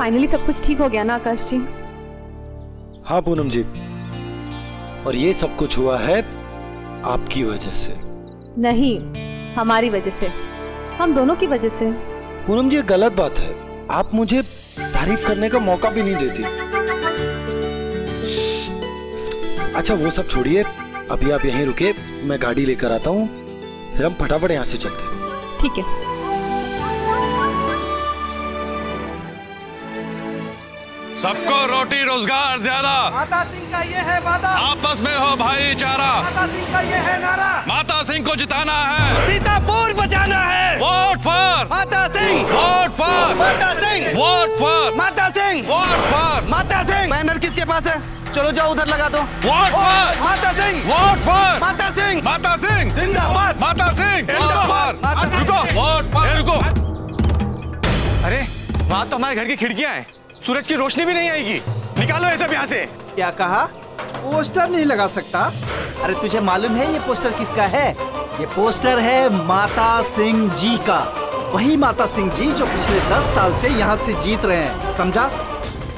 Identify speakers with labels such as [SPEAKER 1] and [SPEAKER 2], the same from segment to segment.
[SPEAKER 1] Finally सब कुछ ठीक हो गया ना आकाश जी?
[SPEAKER 2] हाँ पूनम जी, और ये सब कुछ हुआ है आपकी वजह से।
[SPEAKER 1] नहीं, हमारी वजह से, हम दोनों की वजह से।
[SPEAKER 2] पूनम जी ये गलत बात है, आप मुझे तारीफ करने का मौका भी नहीं देती। अच्छा वो सब छोड़िए, अभी आप यहीं रुके, मैं गाड़ी लेकर आता हूँ, फिर हम फटाफट यहाँ से चलते हैं।
[SPEAKER 1] ठीक है।
[SPEAKER 3] सबको रोटी रोजगार ज्यादा,
[SPEAKER 4] माता सिंह का ये है वादा,
[SPEAKER 3] आपस में हो भाईचारा,
[SPEAKER 4] माता सिंह का ये है नारा,
[SPEAKER 3] माता सिंह को जिताना है,
[SPEAKER 4] सीतापुर बचाना है,
[SPEAKER 3] वोट फॉर
[SPEAKER 4] माता सिंह,
[SPEAKER 3] वोट फॉर
[SPEAKER 4] माता सिंह,
[SPEAKER 3] वोट फॉर
[SPEAKER 4] माता सिंह,
[SPEAKER 3] वोट फॉर
[SPEAKER 4] माता सिंह। बैनर किसके पास है? चलो जाओ उधर लगा दो।
[SPEAKER 3] वोट फॉर
[SPEAKER 4] माता सिंह,
[SPEAKER 3] वोट फॉर
[SPEAKER 4] माता सिंह,
[SPEAKER 3] माता सिंह
[SPEAKER 4] जिंदाबाद,
[SPEAKER 3] माता सिंह
[SPEAKER 4] जिंदाबाद, माता सिंह।
[SPEAKER 3] रुको, वोट फॉर।
[SPEAKER 4] रुको,
[SPEAKER 5] अरे वहाँ तो हमारे घर की खिड़कियाँ हैं, सूरज की रोशनी भी नहीं आएगी, निकालो ये सब यहाँ से।
[SPEAKER 4] क्या कहा? पोस्टर नहीं लगा सकता? अरे तुझे मालूम है ये पोस्टर किसका है? ये पोस्टर है माता सिंह जी का, वही माता सिंह जी जो पिछले 10 साल से यहाँ से जीत रहे हैं, समझा?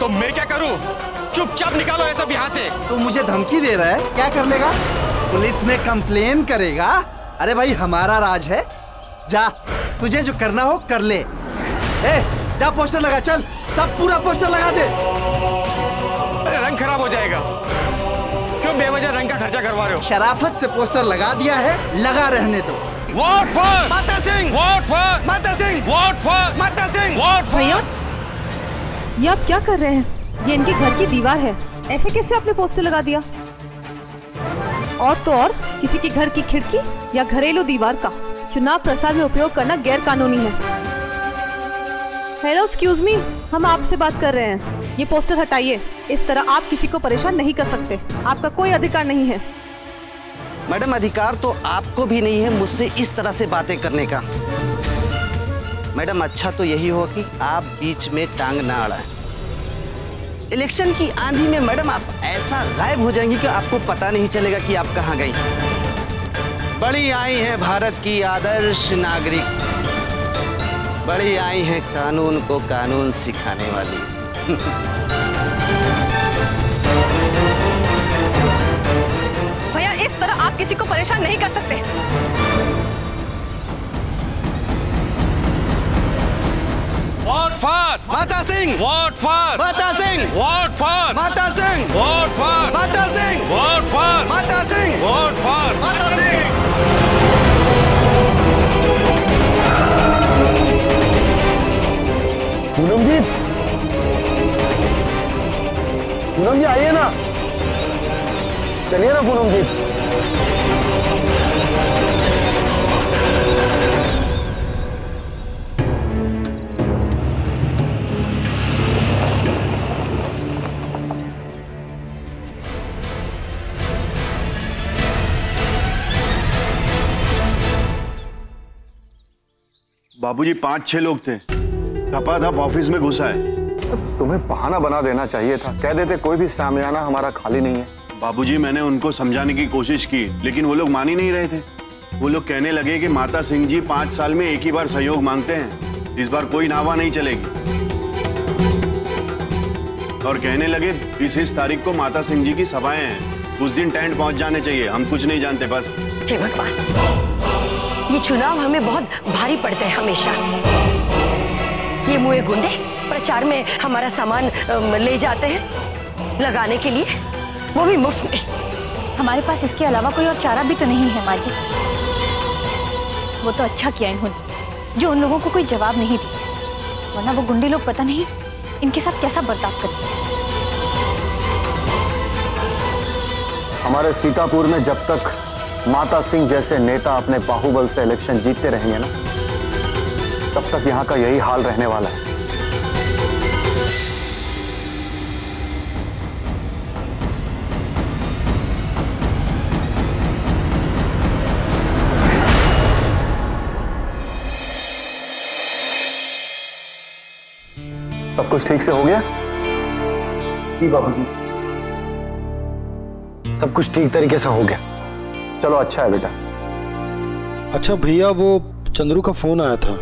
[SPEAKER 5] तो मैं क्या करूँ? चुपचाप निकालो ये सब यहाँ से।
[SPEAKER 4] तू मुझे धमकी दे रहा है, क्या कर लेगा? पुलिस में कंप्लेन करेगा? अरे भाई हमारा राज है, जा तुझे जो करना हो कर ले। जा पोस्टर लगा, चल सब पूरा पोस्टर लगा दे।
[SPEAKER 5] अरे रंग खराब हो जाएगा, क्यों बेवजह रंग का खर्चा करवा रहे हो?
[SPEAKER 4] शराफत से पोस्टर लगा दिया है, लगा रहने दो।
[SPEAKER 3] वोट फॉर
[SPEAKER 4] माता सिंह,
[SPEAKER 3] वोट फॉर
[SPEAKER 4] माता सिंह,
[SPEAKER 3] वोट फॉर
[SPEAKER 4] माता सिंह,
[SPEAKER 3] वोट फॉर।
[SPEAKER 1] भैया ये आप क्या कर रहे हैं? ये इनके घर की दीवार है, ऐसे कैसे आपने पोस्टर लगा दिया? और तो और किसी के घर की खिड़की या घरेलू दीवार का चुनाव प्रसार में उपयोग करना गैर कानूनी है। हेलो एक्सक्यूज मी, हम आपसे बात कर रहे हैं, ये पोस्टर हटाइए। इस तरह आप किसी को परेशान नहीं कर सकते, आपका कोई अधिकार नहीं है।
[SPEAKER 6] मैडम अधिकार तो आपको भी नहीं है मुझसे इस तरह से बातें करने का। मैडम अच्छा तो यही हो कि आप बीच में टांग ना अड़ाएं। इलेक्शन की आंधी में मैडम आप ऐसा गायब हो जाएंगी कि आपको पता नहीं चलेगा कि आप कहाँ गई। बड़ी आई है भारत की आदर्श नागरिक, बड़ी आई है कानून को कानून सिखाने वाली।
[SPEAKER 1] भैया इस तरह आप किसी को परेशान नहीं कर सकते।
[SPEAKER 3] वोट फॉर
[SPEAKER 6] माता सिंह,
[SPEAKER 3] वोट फॉर
[SPEAKER 6] माता सिंह,
[SPEAKER 3] वोट फॉर
[SPEAKER 6] माता सिंह,
[SPEAKER 3] वोट फॉर
[SPEAKER 6] माता सिंह,
[SPEAKER 3] वोट फॉर
[SPEAKER 6] माता सिंह,
[SPEAKER 3] वोट फॉर
[SPEAKER 6] माता सिंह।
[SPEAKER 2] पूनम जी, पूनम जी आइए ना, चलिए ना पूनम जी।
[SPEAKER 7] बाबूजी 5-6 लोग थे, धपाधप ऑफिस में घुसा है।
[SPEAKER 8] तुम्हें बहाना बना देना चाहिए था, कह देते कोई भी सामियाना हमारा खाली नहीं है।
[SPEAKER 7] बाबूजी मैंने उनको समझाने की कोशिश की, लेकिन वो लोग मान ही नहीं रहे थे। वो लोग कहने लगे कि माता सिंह जी 5 साल में एक ही बार सहयोग मांगते हैं, इस बार कोई नावा नहीं चलेगी। और कहने लगे 20 तारीख को माता सिंह जी की सभाएं हैं, उस दिन टेंट पहुंच जाने चाहिए, हम कुछ नहीं जानते बस।
[SPEAKER 9] हे भगवान, ये चुनाव हमें बहुत भारी पड़ते हैं हमेशा। ये मुए गुंडे प्रचार में हमारा सामान ले जाते हैं लगाने के लिए, वो भी मुफ्त में।
[SPEAKER 10] हमारे पास इसके अलावा कोई और चारा भी तो नहीं है माँ जी। वो तो अच्छा किया इन्होंने जो उन लोगों को कोई जवाब नहीं दिया, वरना वो गुंडे लोग पता नहीं इनके साथ कैसा बर्ताव करते।
[SPEAKER 8] हमारे सीतापुर में जब तक माता सिंह जैसे नेता अपने बाहुबल से इलेक्शन जीतते रहेंगे ना, तब तक यहाँ का यही हाल रहने वाला है। सब कुछ ठीक से हो गया?
[SPEAKER 2] जी बाबूजी, सब कुछ ठीक तरीके से हो गया।
[SPEAKER 8] चलो अच्छा है बेटा।
[SPEAKER 2] अच्छा भैया, वो चंद्रू का फोन आया था,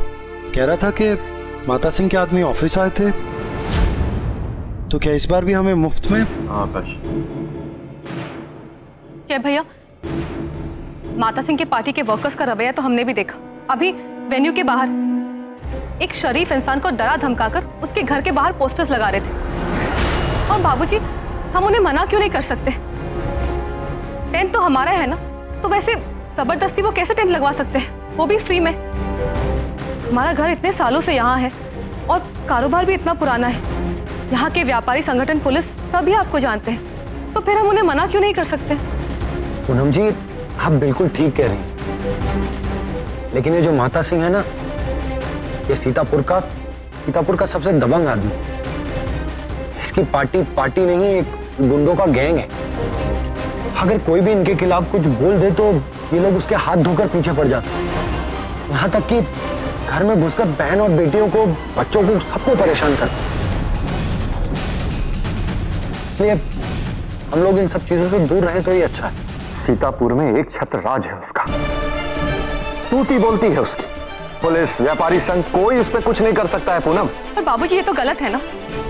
[SPEAKER 2] कह रहा था कि माता सिंह के आदमी ऑफिस आए थे तो क्या इस बार भी हमें मुफ्त में?
[SPEAKER 7] हाँ आकाश।
[SPEAKER 1] क्या भैया, माता सिंह के पार्टी के वर्कर्स का रवैया तो हमने भी देखा। अभी वेन्यू के बाहर एक शरीफ इंसान को डरा धमकाकर उसके घर के बाहर पोस्टर्स लगा रहे थे। और बाबूजी, हम उन्हें मना क्यों नहीं कर सकते? टेंट तो हमारा है ना, तो वैसे जबरदस्ती वो कैसे टेंट लगवा सकते हैं, वो भी फ्री में? हमारा घर इतने सालों से यहाँ है और कारोबार भी इतना पुराना है। यहाँ के व्यापारी संगठन, पुलिस सभी आपको जानते हैं, तो फिर हम उन्हें मना क्यों नहीं कर सकते?
[SPEAKER 8] पूनम जी, आप बिल्कुल ठीक कह रही हैं, लेकिन ये जो माता सिंह है ना, ये सीतापुर का सबसे दबंग आदमी। इसकी पार्टी नहीं, एक गुंडों का गैंग है। अगर कोई भी इनके खिलाफ कुछ बोल दे तो ये लोग उसके हाथ धोकर पीछे पड़ जाते हैं। यहाँ तक कि घर में घुसकर बहन और बेटियों को, बच्चों को, सबको परेशान करते हैं। इसलिए हम लोग इन सब चीजों से दूर रहे तो ही अच्छा है। सीतापुर में एक छत्र राज है उसका, तूती बोलती है उसकी। पुलिस, व्यापारी संघ, कोई उस पर कुछ नहीं कर सकता है पूनम।
[SPEAKER 1] पर बाबूजी, ये तो गलत है ना।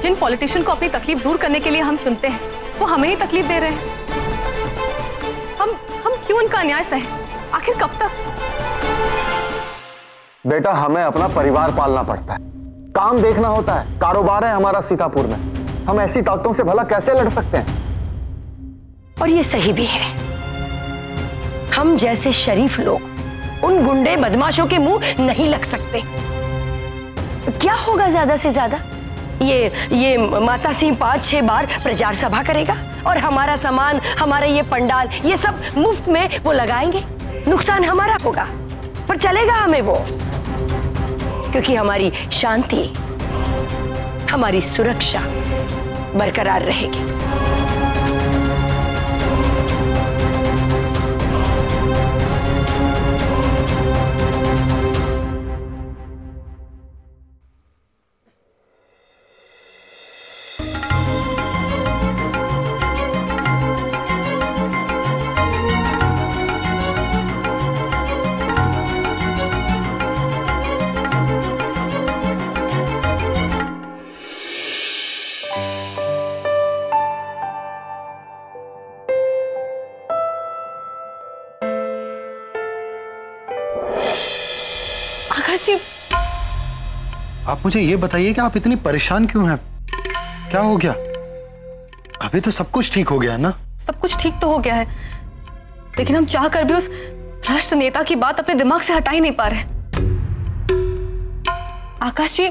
[SPEAKER 1] जिन पॉलिटिशियन को अपनी तकलीफ दूर करने के लिए हम चुनते हैं, वो हमें ही तकलीफ दे रहे हैं। हम क्यों उनका अन्याय सहे? आखिर कब तक?
[SPEAKER 8] बेटा, हमें अपना परिवार पालना पड़ता है, काम देखना होता है, कारोबार है हमारा सीतापुर में। हम ऐसी ताकतों से भला कैसे लड़ सकते हैं?
[SPEAKER 9] और ये सही भी है। हम जैसे शरीफ लोग उन गुंडे बदमाशों के मुंह नहीं लग सकते। क्या होगा ज्यादा से ज्यादा? ये माता सिंह 5-6 बार प्रचार सभा करेगा और हमारा सामान, हमारा ये पंडाल, ये सब मुफ्त में वो लगाएंगे। नुकसान हमारा होगा, पर चलेगा हमें वो, क्योंकि हमारी शांति, हमारी सुरक्षा बरकरार रहेगी।
[SPEAKER 2] आप मुझे ये बताइए कि आप इतनी परेशान क्यों हैं? क्या हो गया? अभी तो सब कुछ ठीक हो गया है ना?
[SPEAKER 1] सब कुछ ठीक तो हो गया है, लेकिन हम चाह कर भी उस भ्रष्ट नेता की बात अपने दिमाग से हटा ही नहीं पा रहे। आकाश जी,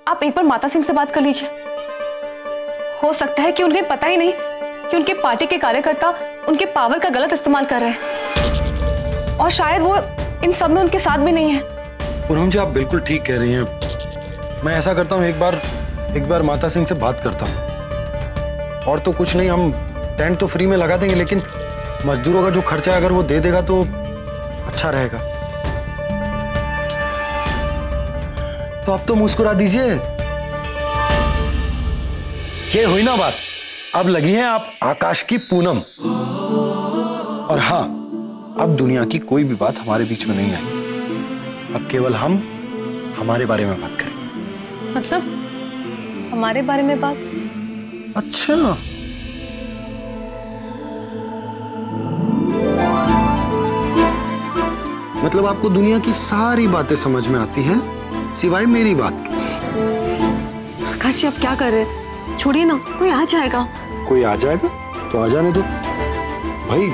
[SPEAKER 1] आप एक बार माता सिंह से बात कर लीजिए। हो सकता है कि उन्हें पता ही नहीं कि उनके पार्टी के कार्यकर्ता उनके पावर का गलत इस्तेमाल कर रहे हैं, और शायद वो इन सब में उनके साथ भी नहीं है।
[SPEAKER 2] पूनम जी, आप बिल्कुल ठीक कह रही हैं। मैं ऐसा करता हूँ, एक बार माता सिंह से बात करता हूँ। और तो कुछ नहीं, हम टेंट तो फ्री में लगा देंगे, लेकिन मजदूरों का जो खर्चा है अगर वो दे देगा तो अच्छा रहेगा। तो अब तो मुस्कुरा दीजिए। ये हुई ना बात। अब लगी हैं आप आकाश की पूनम। और हाँ, अब दुनिया की कोई भी बात हमारे बीच में नहीं आएगी। अब केवल हम हमारे बारे में बात करें।
[SPEAKER 1] मतलब हमारे बारे में बात?
[SPEAKER 2] अच्छा, मतलब आपको दुनिया की सारी बातें समझ में आती हैं, सिवाय मेरी बात के।
[SPEAKER 1] आकाश जी, आप क्या कर रहे हैं? छोड़िए ना, कोई आ जाएगा।
[SPEAKER 2] कोई आ जाएगा तो आ जाने दो भाई।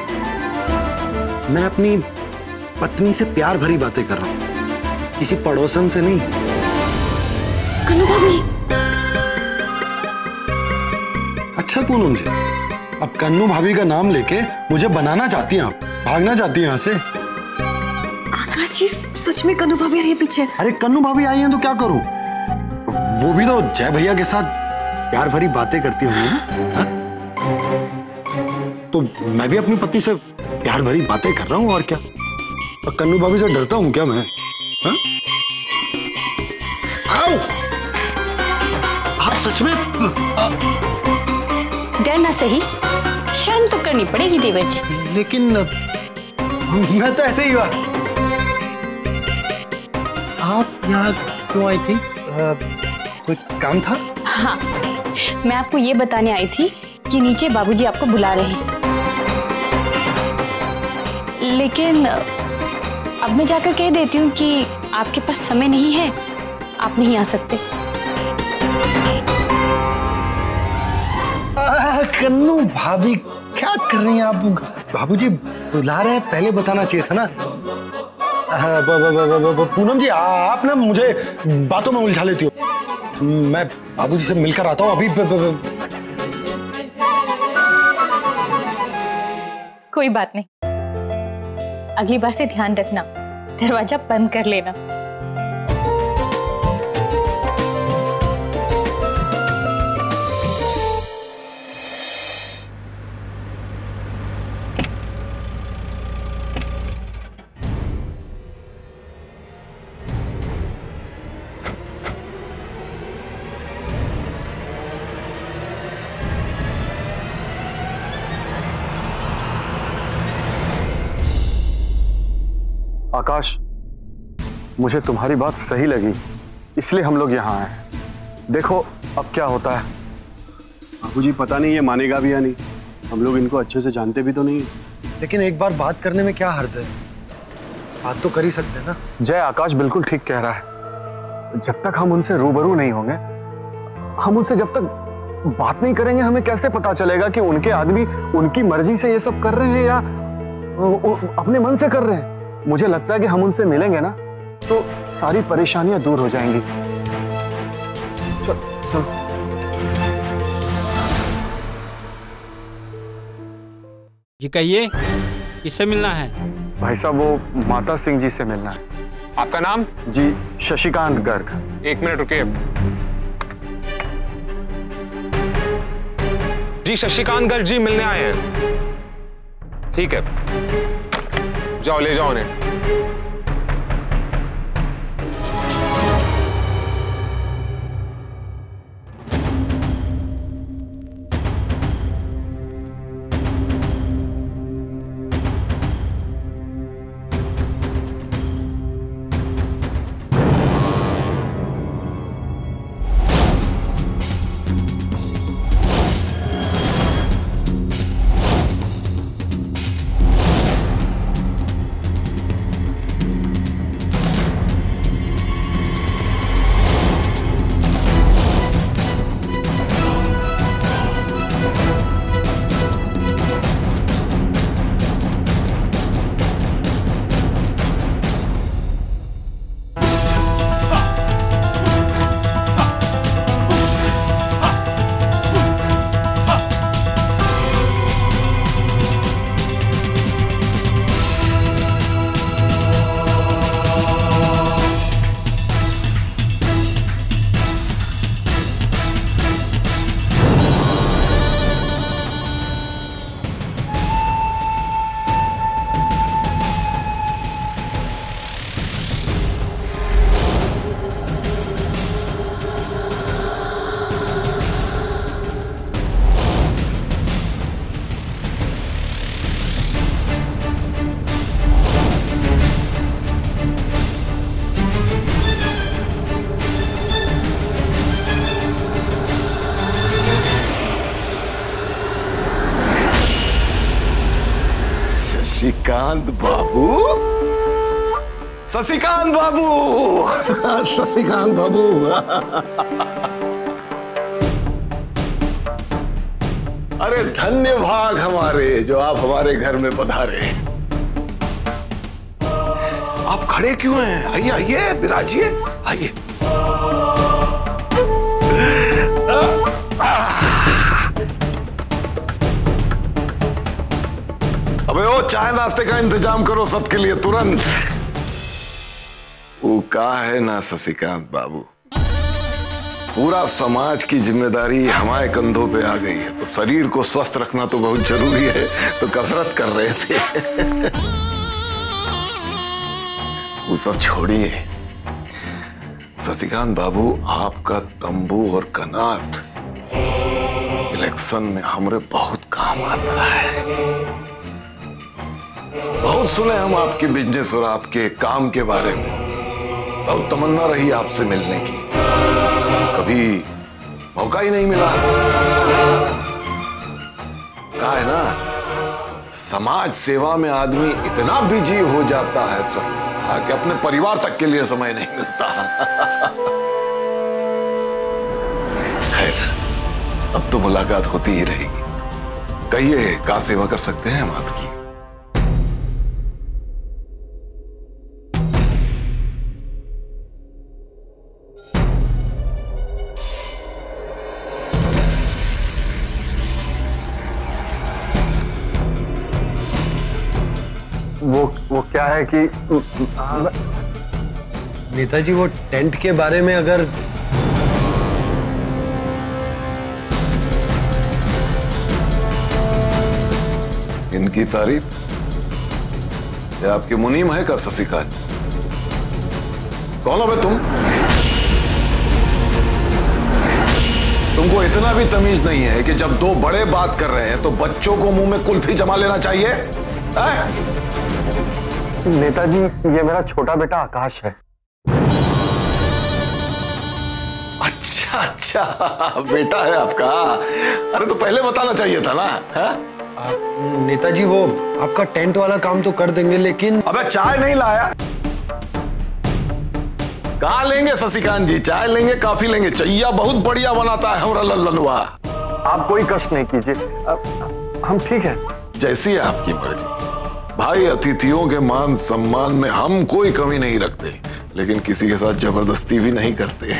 [SPEAKER 2] मैं अपनी पत्नी से प्यार भरी बातें कर रहा हूं, किसी पड़ोसन से नहीं।
[SPEAKER 1] कन्नू भाभी।
[SPEAKER 2] अच्छा पूनम जी, अब कन्नू भाभी का नाम लेके मुझे बनाना चाहती हैं आप, भागना चाहती हैं यहाँ से।
[SPEAKER 1] आकाश जी, सच में कन्नू भाभी आ रही है पीछे।
[SPEAKER 2] अरे कन्नू भाभी आई हैं तो क्या करूं? वो भी तो जय भैया के साथ प्यार भरी बातें करती होंगी ना? तो मैं भी अपनी पत्नी से प्यार भरी बातें कर रहा हूं, और क्या? और कन्नू भाभी से डरता हूं क्या मैं? हाँ? आओ! आप सच में?
[SPEAKER 10] डरना सही, शर्म तो करनी पड़ेगी देवर जी।
[SPEAKER 2] लेकिन मैं तो ऐसे ही हुआ। आप यहाँ क्यों आई थी? कोई काम था?
[SPEAKER 10] हाँ, मैं आपको ये बताने आई थी कि नीचे बाबूजी आपको बुला रहे हैं, लेकिन अब मैं जाकर कह देती हूँ कि आपके पास समय नहीं है, आप नहीं आ सकते।
[SPEAKER 2] कन्नू भाभी क्या कर रही हैं आप? बाबूजी बुला रहे हैं, पहले बताना चाहिए था ना। पूनम जी आप ना मुझे बातों में उलझा लेती हो। मैं बाबूजी से मिलकर आता हूँ अभी।
[SPEAKER 10] कोई बात नहीं, अगली बार से ध्यान रखना, दरवाजा बंद कर लेना।
[SPEAKER 7] आकाश, मुझे तुम्हारी बात सही लगी, इसलिए हम लोग यहाँ आए। देखो अब क्या होता है। बाबूजी पता नहीं ये मानेगा भी या नहीं, हम लोग इनको अच्छे से जानते भी तो नहीं।
[SPEAKER 2] लेकिन एक बार बात करने में क्या हर्ज है, बात तो कर ही सकते हैं ना।
[SPEAKER 7] जय, आकाश बिल्कुल ठीक कह रहा है। जब तक हम उनसे रूबरू नहीं होंगे, हम उनसे जब तक बात नहीं करेंगे, हमें कैसे पता चलेगा कि उनके आदमी उनकी मर्जी से ये सब कर रहे हैं या अपने मन से कर रहे हैं। मुझे लगता है कि हम उनसे मिलेंगे ना तो सारी परेशानियां दूर हो जाएंगी। चल चल।
[SPEAKER 11] जी कहिए, किससे मिलना है?
[SPEAKER 7] भाई साहब वो माता सिंह जी से मिलना है।
[SPEAKER 3] आपका नाम?
[SPEAKER 7] जी शशिकांत गर्ग।
[SPEAKER 3] 1 मिनट रुकिए। जी शशिकांत गर्ग जी मिलने आए हैं। ठीक है, जाओ ले जाओ उन्हें।
[SPEAKER 12] शशिकांत बाबू, शशिकांत बाबू, शशिकांत बाबू। अरे धन्य भाग हमारे जो आप हमारे घर में पधारे। आप खड़े क्यों हैं? आइए आइए, विराजिए, आइए। अबे ओ चाय नाश्ते का इंतजाम करो सबके लिए तुरंत। वो का है ना शशिकांत बाबू, पूरा समाज की जिम्मेदारी हमारे कंधों पे आ गई है, तो शरीर को स्वस्थ रखना तो बहुत जरूरी है, तो कसरत कर रहे थे। वो सब छोड़िए शशिकांत बाबू, आपका तंबू और कनात इलेक्शन में हमारे बहुत काम आता है। बहुत सुने हम आपके बिजनेस और आपके काम के बारे में, बहुत तमन्ना रही आपसे मिलने की। कभी मौका ही नहीं मिला। कहा है ना, समाज सेवा में आदमी इतना बिजी हो जाता है कि अपने परिवार तक के लिए समय नहीं मिलता। खैर, अब तो मुलाकात होती ही रहेगी। कहिए, क्या सेवा कर सकते हैं हम आपकी?
[SPEAKER 7] वो क्या है कि
[SPEAKER 8] नेताजी, वो टेंट के बारे में अगर
[SPEAKER 12] इनकी तारीफ ये आपकी मुनीम है का शशिकांत? कौन हो बे तुमको इतना भी तमीज नहीं है कि जब दो बड़े बात कर रहे हैं तो बच्चों को मुंह में कुल्फी जमा लेना चाहिए?
[SPEAKER 7] नेताजी, ये मेरा छोटा बेटा आकाश है।
[SPEAKER 12] अच्छा, बेटा है आपका? अरे तो पहले बताना चाहिए था ना।
[SPEAKER 8] नेताजी, वो आपका टेंट वाला काम तो कर देंगे, लेकिन
[SPEAKER 12] अबे चाय नहीं लाया? कहाँ लेंगे शशिकांत जी? चाय लेंगे, कॉफी लेंगे? चैया बहुत बढ़िया बनाता है हमारा लल्लनवा।
[SPEAKER 7] आप कोई कष्ट नहीं कीजिए, हम ठीक है।
[SPEAKER 12] जैसी है आपकी मर्जी भाई। अतिथियों के मान सम्मान में हम कोई कमी नहीं रखते, लेकिन किसी के साथ जबरदस्ती भी नहीं करते।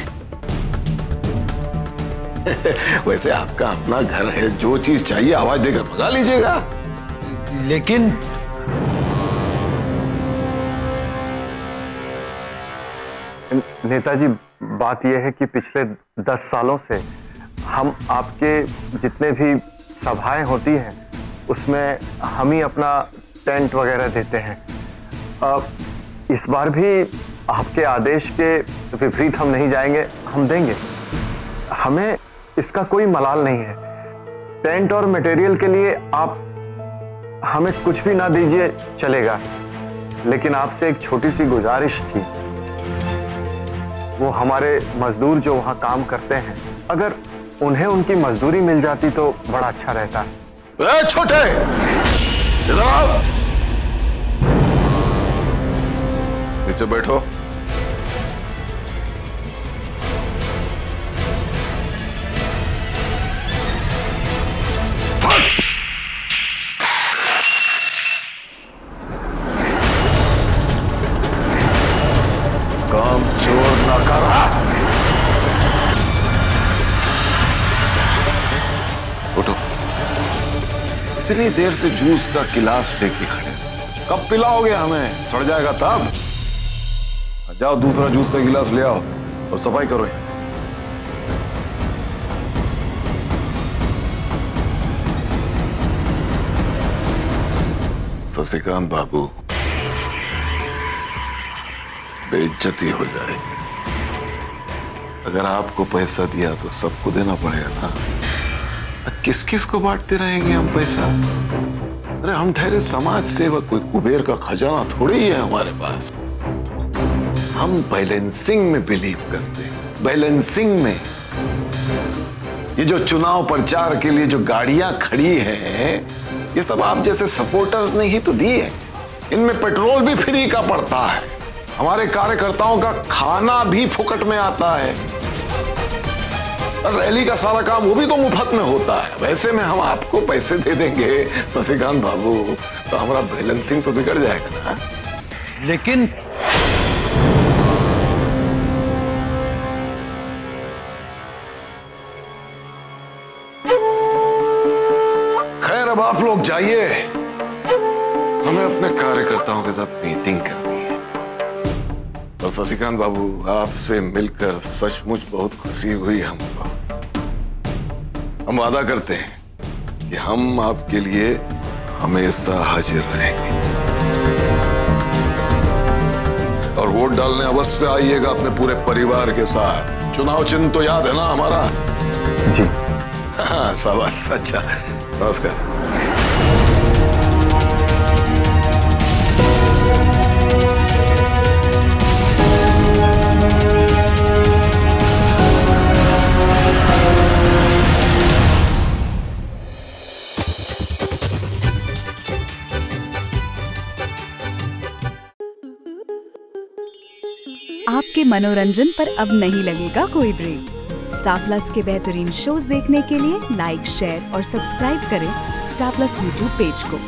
[SPEAKER 12] वैसे आपका अपना घर है, जो चीज चाहिए आवाज देकर मंगा लीजिएगा।
[SPEAKER 8] लेकिन
[SPEAKER 7] नेताजी, बात यह है कि पिछले 10 सालों से हम आपके जितने भी सभाएं होती हैं उसमें हम ही अपना टेंट वगैरह देते हैं। इस बार भी आपके आदेश के विपरीत हम नहीं जाएंगे, हम देंगे। हमें इसका कोई मलाल नहीं है। टेंट और मटेरियल के लिए आप हमें कुछ भी ना दीजिए चलेगा, लेकिन आपसे एक छोटी सी गुजारिश थी। वो हमारे मजदूर जो वहां काम करते हैं, अगर उन्हें उनकी मजदूरी मिल जाती तो बड़ा अच्छा रहता।
[SPEAKER 12] छोटे, इधर आओ, नीचे बैठो। काम चोर ना करा। उठो। इतनी देर से जूस का गिलास लेके खड़े, कब पिलाओगे हमें? सड़ जाएगा तब। जाओ दूसरा जूस का गिलास ले आओ और सफाई करो यहाँ। शशिकांत बाबू, बेइज्जती हो जाएगी। अगर आपको पैसा दिया तो सबको देना पड़ेगा ना। किस किस को बांटते रहेंगे हम पैसा? अरे हम ठहरे समाज सेवक, कोई कुबेर का खजाना थोड़ी ही है हमारे पास। हम बैलेंसिंग में बिलीव करते हैं, बैलेंसिंग में। ये जो चुनाव प्रचार के लिए जो गाड़ियां खड़ी हैं, ये सब आप जैसे सपोर्टर्स ने ही तो दी है। इनमें पेट्रोल भी फ्री का पड़ता है, हमारे कार्यकर्ताओं का खाना भी फुकट में आता है, और रैली का सारा काम वो भी तो मुफ्त में होता है। वैसे में हम आपको पैसे दे देंगे शशिकांत बाबू, तो हमारा बैलेंसिंग तो बिगड़ जाएगा ना।
[SPEAKER 8] लेकिन
[SPEAKER 12] खैर, अब आप लोग जाइए, हमें अपने कार्यकर्ताओं के साथ मीटिंग करनी है। और शशिकांत बाबू, आपसे मिलकर सचमुच बहुत खुशी हुई हमको। हम वादा करते हैं कि हम आपके लिए हमेशा हाजिर रहेंगे। और वोट डालने अवश्य आइएगा अपने पूरे परिवार के साथ। चुनाव चिन्ह तो याद है ना हमारा?
[SPEAKER 7] जी
[SPEAKER 12] हाँ, शाबाश। अच्छा, नमस्कार।
[SPEAKER 13] आपके मनोरंजन पर अब नहीं लगेगा कोई ब्रेक। स्टार प्लस के बेहतरीन शोज देखने के लिए लाइक, शेयर और सब्सक्राइब करें स्टार प्लस यूट्यूब पेज को।